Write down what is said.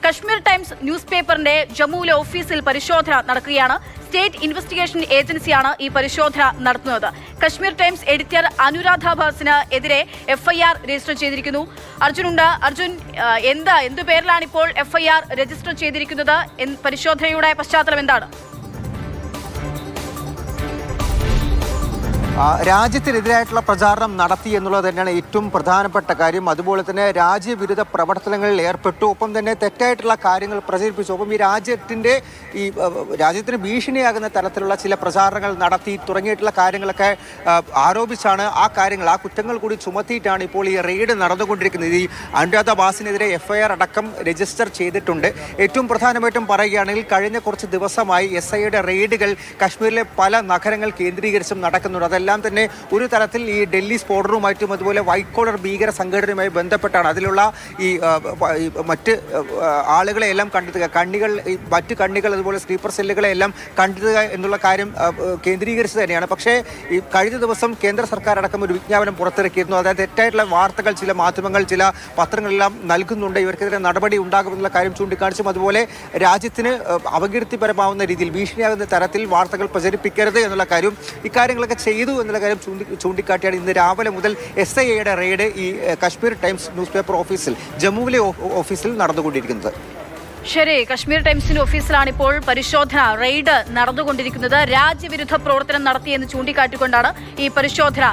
Kashmir times news പേപ്പറിന്റെ ജമ്മുവിലെ ഓഫീസിൽ പരിശോധന നടക്കുകയാണ്. സ്റ്റേറ്റ് ഇൻവെസ്റ്റിഗേഷൻ ഏജൻസിയാണ് ഈ പരിശോധന നടത്തുന്നത്. കശ്മീർ ടൈംസ് എഡിറ്റർ അനുരാധ ഭാസിന് എതിരെ FIR രജിസ്റ്റർ ചെയ്തിരിക്കുന്നു. അർജുൻ, എന്തു പേരിലാണ് ഇപ്പോൾ FIR രജിസ്റ്റർ ചെയ്തിരിക്കുന്നത്? പരിശോധനയുടെ പശ്ചാത്തലം എന്താണ്? രാജ്യത്തിനെതിരായിട്ടുള്ള പ്രചാരണം നടത്തി എന്നുള്ളത് തന്നെയാണ് ഏറ്റവും പ്രധാനപ്പെട്ട കാര്യം. അതുപോലെ തന്നെ രാജ്യവിരുദ്ധ പ്രവർത്തനങ്ങളിൽ ഏർപ്പെട്ടു, ഒപ്പം തന്നെ തെറ്റായിട്ടുള്ള കാര്യങ്ങൾ പ്രചരിപ്പിച്ചു. ഒപ്പം ഈ രാജ്യത്തിന് ഭീഷണിയാകുന്ന തരത്തിലുള്ള ചില പ്രചാരണങ്ങൾ നടത്തി തുടങ്ങിയിട്ടുള്ള കാര്യങ്ങളൊക്കെ ആരോപിച്ചാണ് ആ കുറ്റങ്ങൾ കൂടി ചുമത്തിയിട്ടാണ് ഇപ്പോൾ ഈ റെയ്ഡ് നടന്നുകൊണ്ടിരിക്കുന്നത്. ഈ അനുരാധ ഭാസിനെതിരെ FIR അടക്കം രജിസ്റ്റർ ചെയ്തിട്ടുണ്ട്. ഏറ്റവും പ്രധാനമായിട്ടും പറയുകയാണെങ്കിൽ കഴിഞ്ഞ കുറച്ച് ദിവസമായി SIയുടെ റെയ്ഡുകൾ കശ്മീരിലെ പല നഗരങ്ങൾ കേന്ദ്രീകരിച്ചും നടക്കുന്നുണ്ട്. അതെല്ലാം തന്നെ ഒരു തരത്തിൽ ഈ ഡൽഹി സ്ഫോടനവുമായിട്ടും അതുപോലെ വൈറ്റ് കോളർ ഭീകര സംഘടനയുമായി ബന്ധപ്പെട്ടാണ്. അതിലുള്ള ഈ മറ്റ് ആളുകളെയെല്ലാം കണ്ടെത്തുക, മറ്റ് കണ്ണികൾ അതുപോലെ സ്ലീപ്പർ സെല്ലുകളെ എല്ലാം കണ്ടെത്തുക എന്നുള്ള കാര്യം കേന്ദ്രീകരിച്ച് തന്നെയാണ്. പക്ഷേ ഈ കഴിഞ്ഞ ദിവസം കേന്ദ്ര സർക്കാർ അടക്കം ഒരു വിജ്ഞാപനം പുറത്തിറക്കിയിരുന്നു. അതായത് തെറ്റായിട്ടുള്ള വാർത്തകൾ ചില മാധ്യമങ്ങൾ, ചില പത്രങ്ങളെല്ലാം നൽകുന്നുണ്ട്, ഇവർക്കെതിരെ നടപടി ഉണ്ടാകുമെന്നുള്ള കാര്യം ചൂണ്ടിക്കാണിച്ചും അതുപോലെ രാജ്യത്തിന് അപകീർത്തിപരമാവുന്ന രീതിയിൽ ഭീഷണിയാകുന്ന തരത്തിൽ വാർത്തകൾ പ്രചരിപ്പിക്കരുത് എന്നുള്ള കാര്യം ഇക്കാര്യങ്ങളൊക്കെ ചെയ്തു എന്നുള്ള കാര്യം ചൂണ്ടിക്കാട്ടിയാണ് ഇന്ന് രാവിലെ മുതൽ SIയുടെ റെയ്ഡ് ഈ കശ്മീർ ടൈംസ് ന്യൂസ് പേപ്പർ ഓഫീസിൽ, ജമ്മുവിലെ ഓഫീസിൽ നടന്നുകൊണ്ടിരിക്കുന്നത്. ശരി, കശ്മീർ ടൈംസിന്റെ ഓഫീസിലാണ് ഇപ്പോൾ പരിശോധന റെയ്ഡ് നടന്നുകൊണ്ടിരിക്കുന്നത്. രാജ്യവിരുദ്ധ പ്രവർത്തനം നടത്തിയെന്ന് ചൂണ്ടിക്കാട്ടിക്കൊണ്ടാണ് ഈ പരിശോധന